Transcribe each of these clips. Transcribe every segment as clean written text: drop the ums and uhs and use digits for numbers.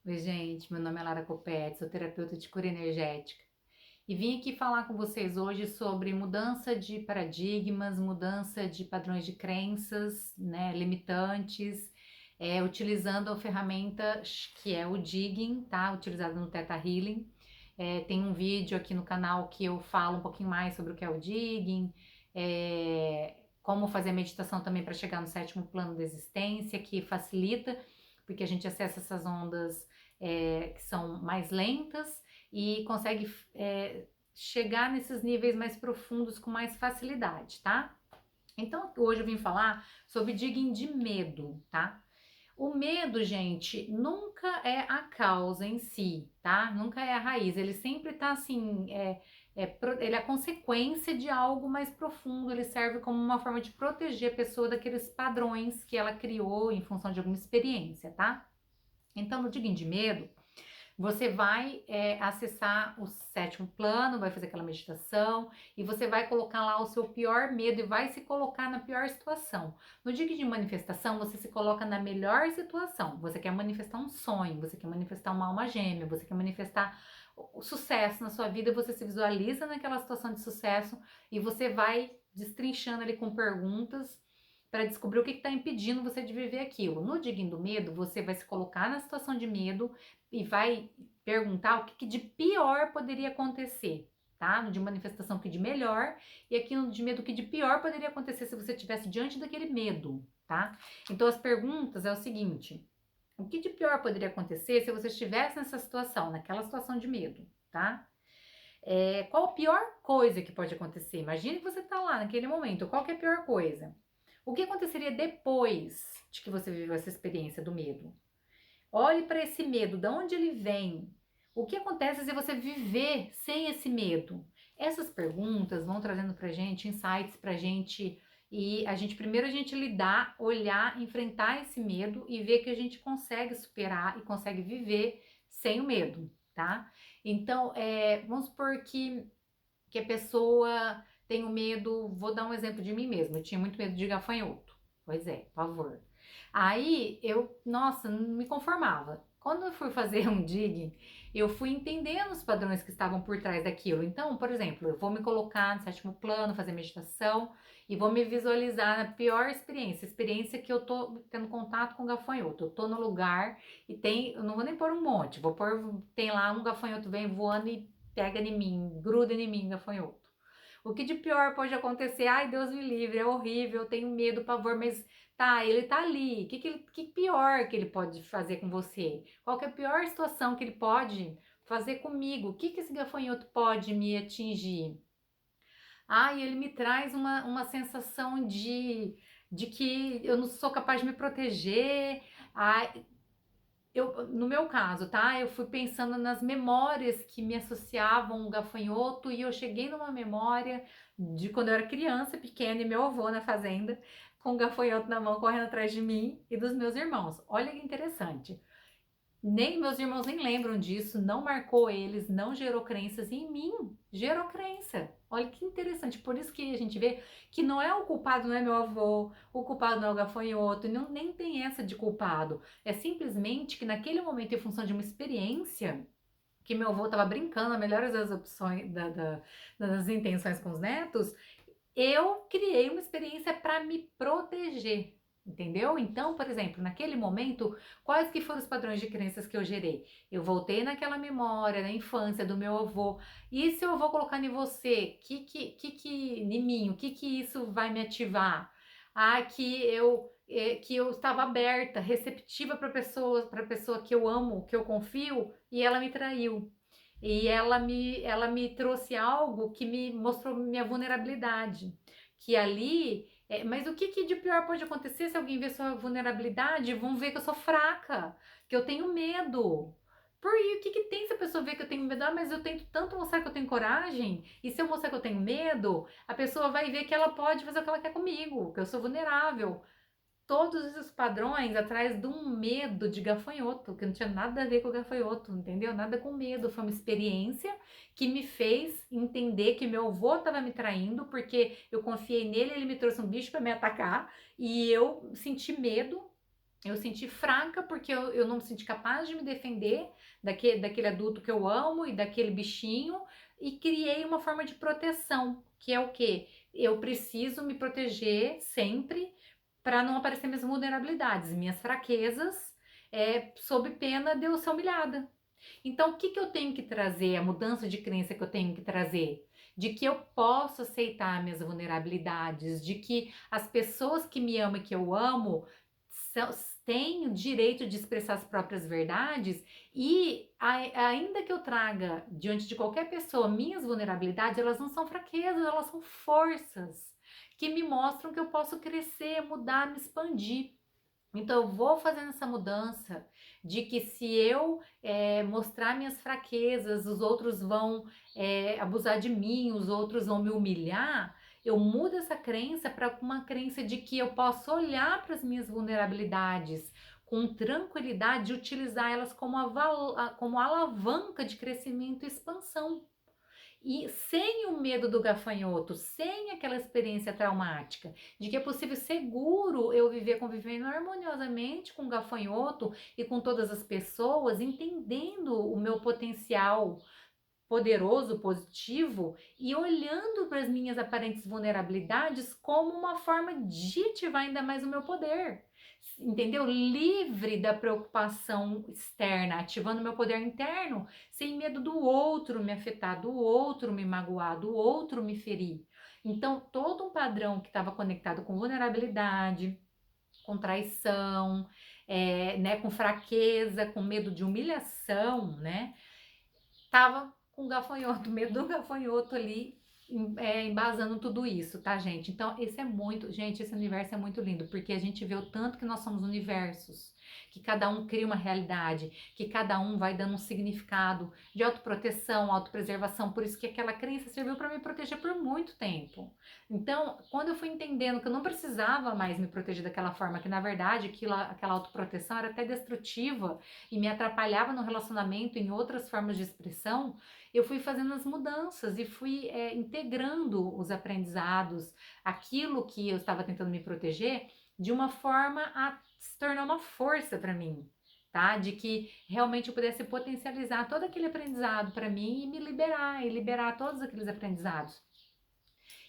Oi, gente, meu nome é Lara Copete, sou terapeuta de cura energética e vim aqui falar com vocês hoje sobre mudança de paradigmas, mudança de padrões de crenças, né, limitantes, utilizando a ferramenta que é o Digging, tá? Utilizado no Theta Healing. Tem um vídeo aqui no canal que eu falo um pouquinho mais sobre o que é o Digging, como fazer meditação também para chegar no sétimo plano da existência, que facilita, porque a gente acessa essas ondas que são mais lentas e consegue chegar nesses níveis mais profundos com mais facilidade, tá? Então, hoje eu vim falar sobre digging de medo, tá? O medo, gente, nunca é a causa em si, tá? Nunca é a raiz. Ele sempre tá assim, ele é a consequência de algo mais profundo. Ele serve como uma forma de proteger a pessoa daqueles padrões que ela criou em função de alguma experiência, tá? Então, no digging de medo, você vai acessar o sétimo plano, vai fazer aquela meditação e você vai colocar lá o seu pior medo e vai se colocar na pior situação. No dia de manifestação, você se coloca na melhor situação. Você quer manifestar um sonho, você quer manifestar uma alma gêmea, você quer manifestar o sucesso na sua vida, você se visualiza naquela situação de sucesso e você vai destrinchando ali com perguntas para descobrir o que está impedindo você de viver aquilo. No Digging do Medo, você vai se colocar na situação de medo e vai perguntar o que, que de pior poderia acontecer, tá? No de manifestação que de melhor e aqui no de medo que de pior poderia acontecer se você estivesse diante daquele medo, tá? Então as perguntas é o seguinte: o que de pior poderia acontecer se você estivesse nessa situação, naquela situação de medo, tá? Qual a pior coisa que pode acontecer? Imagine que você está lá naquele momento. Qual que é a pior coisa? O que aconteceria depois de que você viveu essa experiência do medo? Olhe para esse medo, de onde ele vem? O que acontece se você viver sem esse medo? Essas perguntas vão trazendo para gente insights para gente e primeiro a gente lidar, olhar, enfrentar esse medo e ver que a gente consegue superar e consegue viver sem o medo, tá? Então, vamos supor que a pessoa tem o medo, vou dar um exemplo de mim mesma, eu tinha muito medo de gafanhoto. Pois é, pavor. Aí eu, nossa, não me conformava. Quando eu fui fazer um digging, eu fui entendendo os padrões que estavam por trás daquilo. Então, por exemplo, eu vou me colocar no sétimo plano, fazer meditação e vou me visualizar na pior experiência, experiência que eu tô tendo contato com gafanhoto. Eu tô no lugar e tem, eu não vou nem pôr um monte, vou pôr, tem lá um gafanhoto vem voando e pega em mim, gruda em mim, gafanhoto. O que de pior pode acontecer? Ai, Deus me livre, é horrível, eu tenho medo, pavor, mas tá, ele tá ali. Que pior que ele pode fazer com você? Qual que é a pior situação que ele pode fazer comigo? O que esse gafanhoto pode me atingir? Ai, ele me traz uma sensação de que eu não sou capaz de me proteger. Ai, no meu caso, tá? Eu fui pensando nas memórias que me associavam o gafanhoto e eu cheguei numa memória de quando eu era criança, pequena, e meu avô na fazenda, com o gafanhoto na mão, correndo atrás de mim e dos meus irmãos. Olha que interessante. Nem meus irmãos nem lembram disso, não marcou eles, não gerou crenças em mim, gerou crença. Olha que interessante, por isso que a gente vê que não é o culpado, não é meu avô, o culpado não é o gafanhoto, não, nem tem essa de culpado. É simplesmente que naquele momento, em função de uma experiência, que meu avô estava brincando, a melhor das opções, das intenções com os netos, eu criei uma experiência para me proteger, entendeu? Então, por exemplo, naquele momento, quais que foram os padrões de crenças que eu gerei? Eu voltei naquela memória da infância do meu avô. E se eu vou colocar em você, em mim, o que isso vai me ativar? Ah, que eu estava aberta, receptiva para pessoa que eu amo, que eu confio, e ela me traiu. E ela me trouxe algo que me mostrou minha vulnerabilidade. Que ali, mas o que de pior pode acontecer se alguém ver sua vulnerabilidade? Vão ver que eu sou fraca, que eu tenho medo. Por aí, o que tem se a pessoa ver que eu tenho medo? Ah, mas eu tento tanto mostrar que eu tenho coragem, e se eu mostrar que eu tenho medo, a pessoa vai ver que ela pode fazer o que ela quer comigo, que eu sou vulnerável. Todos esses padrões atrás de um medo de gafanhoto, que não tinha nada a ver com o gafanhoto, entendeu? Nada com medo. Foi uma experiência que me fez entender que meu avô estava me traindo, porque eu confiei nele, ele me trouxe um bicho para me atacar, e eu senti medo Eu senti fraca porque eu não me senti capaz de me defender daquele adulto que eu amo e daquele bichinho, e criei uma forma de proteção, que é o quê? Eu preciso me proteger sempre para não aparecer minhas vulnerabilidades, minhas fraquezas, sob pena de eu ser humilhada. Então, o que que eu tenho que trazer? A mudança de crença que eu tenho que trazer? De que eu posso aceitar minhas vulnerabilidades, de que as pessoas que me amam e que eu amo são, têm o direito de expressar as próprias verdades, e ainda que eu traga diante de qualquer pessoa minhas vulnerabilidades, elas não são fraquezas, elas são forças que me mostram que eu posso crescer, mudar, me expandir. Então, eu vou fazendo essa mudança de que se eu mostrar minhas fraquezas, os outros vão abusar de mim, os outros vão me humilhar. Eu mudo essa crença para uma crença de que eu posso olhar para as minhas vulnerabilidades com tranquilidade e utilizar elas como alavanca de crescimento e expansão. E sem o medo do gafanhoto, sem aquela experiência traumática, de que é possível seguro eu viver convivendo harmoniosamente com o gafanhoto e com todas as pessoas, entendendo o meu potencial poderoso, positivo, e olhando para as minhas aparentes vulnerabilidades como uma forma de ativar ainda mais o meu poder. Entendeu? Livre da preocupação externa, ativando meu poder interno, sem medo do outro me afetar, do outro me magoar, do outro me ferir. Então, todo um padrão que estava conectado com vulnerabilidade, com traição, né, com fraqueza, com medo de humilhação, né? Tava com o gafanhoto, medo do gafanhoto ali, embasando tudo isso, tá, gente? Então, gente, esse universo é muito lindo, porque a gente vê o tanto que nós somos universos, que cada um cria uma realidade, que cada um vai dando um significado de autoproteção, autopreservação, por isso que aquela crença serviu para me proteger por muito tempo. Então, quando eu fui entendendo que eu não precisava mais me proteger daquela forma, que na verdade aquela autoproteção era até destrutiva e me atrapalhava no relacionamento, em outras formas de expressão, eu fui fazendo as mudanças e fui integrando os aprendizados, aquilo que eu estava tentando me proteger, de uma forma a se tornar uma força para mim, tá? De que realmente eu pudesse potencializar todo aquele aprendizado para mim e liberar todos aqueles aprendizados.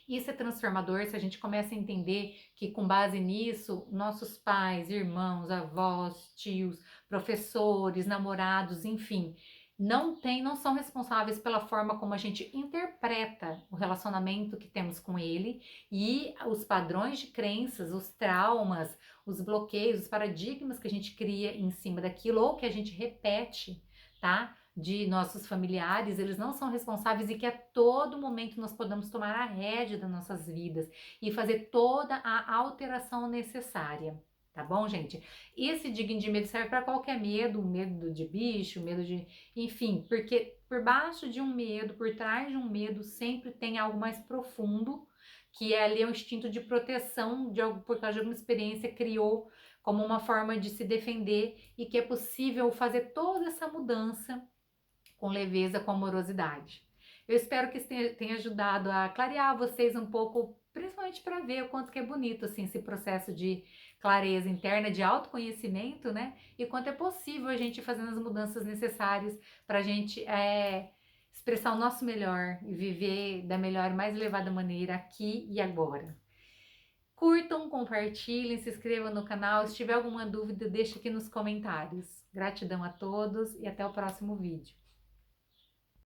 Isso é transformador se a gente começa a entender que, com base nisso, nossos pais, irmãos, avós, tios, professores, namorados, enfim, não são responsáveis pela forma como a gente interpreta o relacionamento que temos com ele, e os padrões de crenças, os traumas, os bloqueios, os paradigmas que a gente cria em cima daquilo ou que a gente repete, tá? De nossos familiares, eles não são responsáveis, e que a todo momento nós podemos tomar a rédea das nossas vidas e fazer toda a alteração necessária. Tá bom, gente? Esse digno de medo serve para qualquer medo, medo de bicho, medo de. Enfim, porque por baixo de um medo, por trás de um medo, sempre tem algo mais profundo, que é ali o instinto de proteção, de algo, por causa de alguma experiência, criou como uma forma de se defender, e que é possível fazer toda essa mudança com leveza, com amorosidade. Eu espero que isso tenha ajudado a clarear vocês um pouco, principalmente para ver o quanto que é bonito assim esse processo de clareza interna, de autoconhecimento, né? E quanto é possível a gente fazendo as mudanças necessárias para a gente expressar o nosso melhor e viver da melhor e mais elevada maneira aqui e agora. Curtam, compartilhem, se inscrevam no canal. Se tiver alguma dúvida, deixe aqui nos comentários. Gratidão a todos e até o próximo vídeo.